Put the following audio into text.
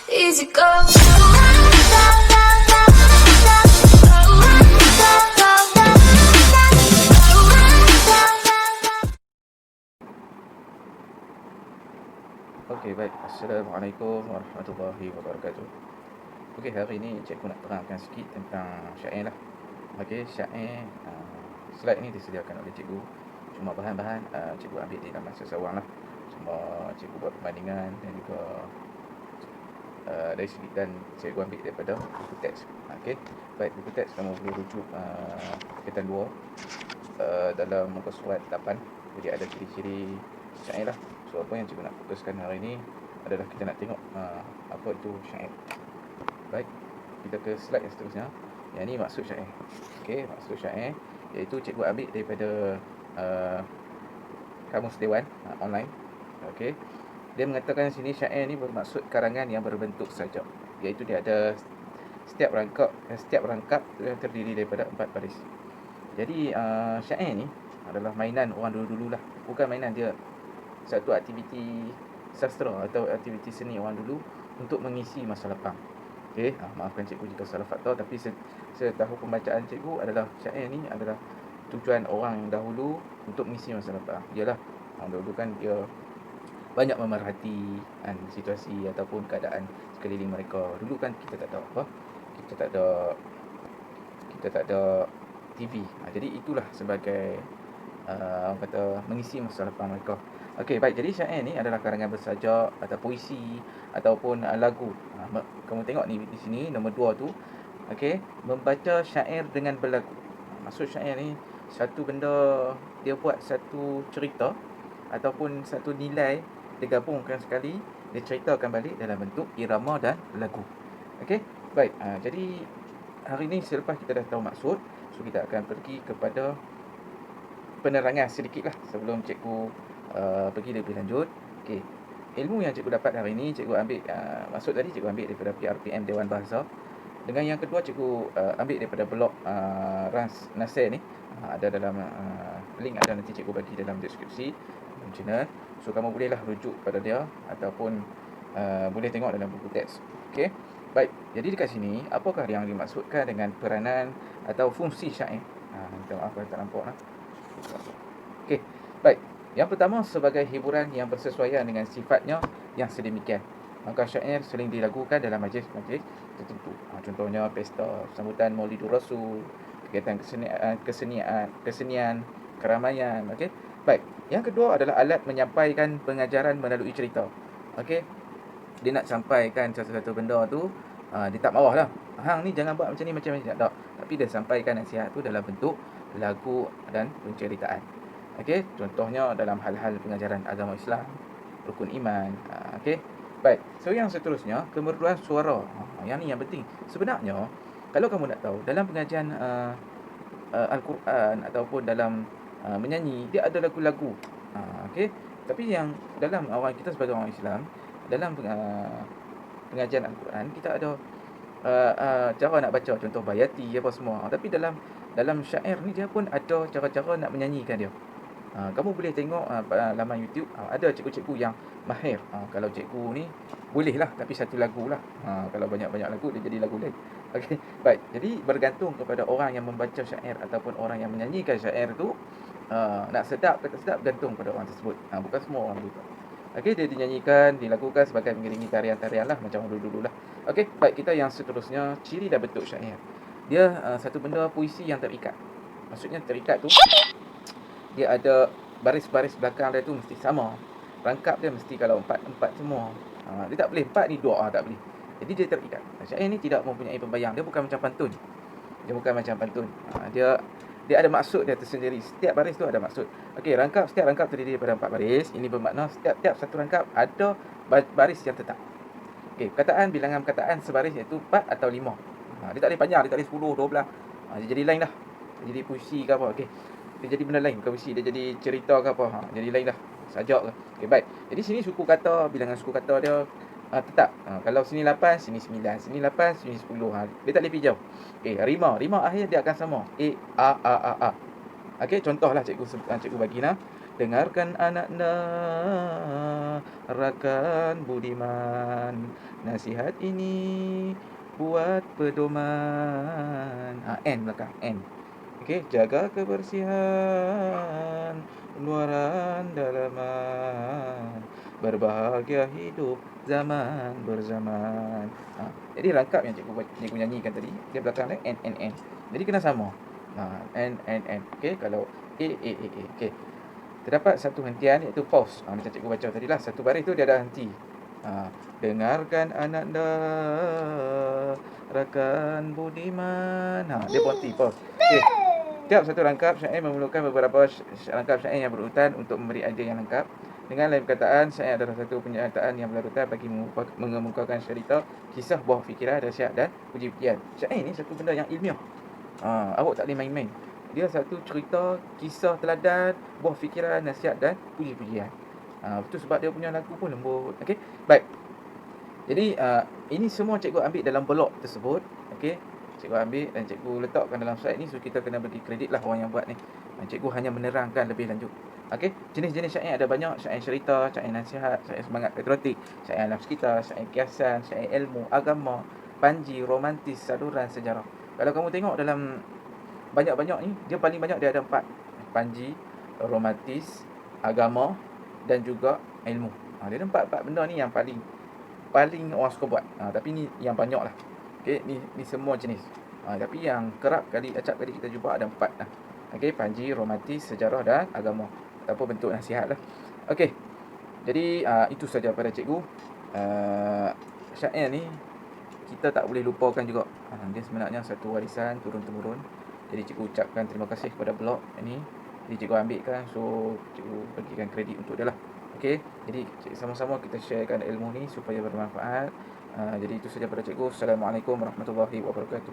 Easy go. Okey, baik. Assalamualaikum warahmatullahi wabarakatuh. Okey, hari ini cikgu nak terangkan sikit tentang syair lah. Okey, syair slide ni disediakan oleh cikgu. Cuma bahan-bahan cikgu ambil di dalam masa sawang lah. Cuma cikgu buat perbandingan dan juga dari segi dan cikgu ambil daripada buku teks. Okey, baik, buku teks kamu boleh rujuk kaitan 2 dalam muka surat 8. Jadi ada ciri-ciri syair lah. So apa yang cikgu nak fokuskan hari ini adalah kita nak tengok apa itu syair. Baik, kita ke slide yang seterusnya. Yang ni maksud syair. Okey, maksud syair iaitu cikgu ambil daripada Kamus Dewan online. Okey. Dia mengatakan sini syair ni bermaksud karangan yang berbentuk sajak, iaitu dia ada setiap rangkap terdiri daripada 4 baris. Jadi syair ni adalah mainan orang dulu-dulu lah. Bukan mainan, dia satu aktiviti sastra atau aktiviti seni orang dulu untuk mengisi masa lapang. Okey, maafkan cikgu jika salah fakta, tapi setahu pembacaan cikgu adalah syair ni adalah tujuan orang dahulu untuk mengisi masa lapang. Yalah, orang dahulu kan dia banyak memerhati situasi ataupun keadaan sekeliling mereka. Dulu kan kita tak ada apa? Kita tak ada TV. Jadi itulah sebagai orang kata mengisi masa lapang mereka. Okey, baik. Jadi syair ni adalah karangan bersajak atau puisi ataupun lagu. Kamu tengok ni di sini nombor 2 tu. Okey, membaca syair dengan berlagu. Maksud syair ni satu benda, dia buat satu cerita ataupun satu nilai digabungkan sekali, dia ceritakan balik dalam bentuk irama dan lagu. Okey, baik. Jadi hari ni selepas kita dah tahu maksud, so kita akan pergi kepada penerangan sedikit lah sebelum cikgu pergi lebih lanjut. Okey, ilmu yang cikgu dapat hari ni, cikgu ambil maksud tadi cikgu ambil daripada PRPM Dewan Bahasa. Dengan yang kedua cikgu ambil daripada blog Rans Nasir ni. Ada dalam link ada nanti cikgu bagi dalam deskripsi channel. So kamu bolehlah rujuk pada dia ataupun boleh tengok dalam buku teks. Okey. Baik. Jadi dekat sini apakah yang dimaksudkan dengan peranan atau fungsi syair? Minta maaf kalau tak nampak lah. Okey. Baik. Yang pertama, sebagai hiburan yang bersesuaian dengan sifatnya yang sedemikian, maka syair sering dilakukan dalam majlis-majlis tertentu. Contohnya pesta sambutan Maulidur Rasul, kegiatan kesenian, keramaian. Okey. Baik. Yang kedua adalah alat menyampaikan pengajaran melalui cerita. Okey. Dia nak sampaikan satu-satu benda tu, dia tak marah lah. Hang ni jangan buat macam ni, macam ni. Tak. Tapi dia sampaikan nasihat tu dalam bentuk lagu dan penceritaan. Okey. Contohnya dalam hal-hal pengajaran agama Islam, rukun iman. Okey. Baik. So yang seterusnya, kemerduan suara. Yang ni yang penting. Sebenarnya, kalau kamu nak tahu, dalam pengajian Al-Quran ataupun dalam menyanyi, dia ada lagu-lagu. Okey. Tapi yang dalam orang kita sebagai orang Islam, dalam pengajian Al-Quran, kita ada cara nak baca, contoh bayati apa semua. Tapi dalam syair ni dia pun ada cara-cara nak menyanyikan dia. Kamu boleh tengok laman YouTube, ada cikgu-cikgu yang mahir. Kalau cikgu ni bolehlah, tapi satu lagu lah. Kalau banyak-banyak lagu, dia jadi lagu lain. Okey, baik. Jadi bergantung kepada orang yang membaca syair ataupun orang yang menyanyikan syair tu, nak sedap ke tak sedap gantung pada orang tersebut. Bukan semua orang begitu. Okey, dia dinyanyikan, dilakukan sebagai mengiringi tarian-tarian lah, macam dulu-dulu lah. Okey, baik. Kita yang seterusnya, ciri dan bentuk syair. Dia satu benda puisi yang terikat. Maksudnya terikat tu, dia ada baris-baris belakang dia tu mesti sama. Rangkap dia mesti kalau empat semua. Dia tak boleh 4 ni 2, tak boleh. Jadi dia terikat. Syair ni tidak mempunyai pembayang. Dia bukan macam pantun. Dia ada maksud dia tersendiri. Setiap baris tu ada maksud. Okey, setiap rangkap terdiri daripada 4 baris. Ini bermakna setiap satu rangkap ada baris yang tetap. Okey, bilangan perkataan sebaris iaitu 4 atau 5. Dia tak boleh panjang, dia tak boleh 10, 12. Dia jadi lain dah. Dia jadi puisi ke apa. Okey. Dia jadi benda lain, bukan puisi, dia jadi cerita ke apa. Jadi lain dah. Sajak ke. Okey, baik. Jadi sini suku kata, bilangan suku kata dia tetap. Kalau sini 8, sini 9, sini 8, sini 10. Dia tak boleh pergi jauh. Okey, rima akhir dia akan sama. A. Okey, contohlah cikgu bagi nah. Dengarkan anak rakan budiman, nasihat ini buat pedoman. N belakang, N. Okey, jaga kebersihan luaran dalaman, berbahagia hidup zaman berzaman. Jadi rangkap yang cikgu nyanyikan tadi, dia belakang dia N. Jadi kena sama. N. Okey, kalau A. Okey. Terdapat satu hentian iaitu pause. Macam cikgu baca tadi lah, satu baris tu dia ada henti. Dengarkan ananda, rakan budiman. Dia berhenti, pause. Okey. Setiap satu rangkap syair memerlukan beberapa rangkap syair yang berurutan untuk memberi idea yang lengkap. Dengan lain perkataan, syair adalah satu pernyataan yang berurutan bagi mengemukakan cerita, kisah, buah fikiran, nasihat dan puji-pujian. Syair ni satu benda yang ilmiah. Awak tak boleh main-main. Dia satu cerita, kisah teladan, buah fikiran, nasihat dan puji-pujian. Betul sebab dia punya lagu pun lembut. Okey. Baik. Jadi ini semua cikgu ambil dalam blok tersebut. Okey. Cikgu ambil dan cikgu letakkan dalam slide ni, so kita kena bagi kredit lah orang yang buat ni. Cikgu hanya menerangkan lebih lanjut. Okey, jenis-jenis syair ada banyak. Syair cerita, syair nasihat, syair semangat patriotik, syair alam sekitar, syair kiasan, syair ilmu, agama, panji, romantis, saduran, sejarah. Kalau kamu tengok dalam banyak-banyak ni, dia paling banyak dia ada 4. Panji, romantis, agama dan juga ilmu. Dia ada 4 benda ni yang paling orang suka buat. Tapi ni yang banyak lah. Okey, ni semua jenis. Tapi yang acap kali kita jumpa ada 4 lah. Okey, panji, romantis, sejarah dan agama. Ataupun bentuk nasihat lah. Okey. Jadi itu saja pada cikgu. Syair ni kita tak boleh lupakan juga. Dia sebenarnya satu warisan turun-temurun. Jadi cikgu ucapkan terima kasih kepada blog ini. Jadi cikgu ambilkan, so cikgu bagikan kredit untuk dia lah. Okey, jadi sama-sama kita sharekan ilmu ni supaya bermanfaat. Jadi itu saja pada cikgu. Assalamualaikum warahmatullahi wabarakatuh.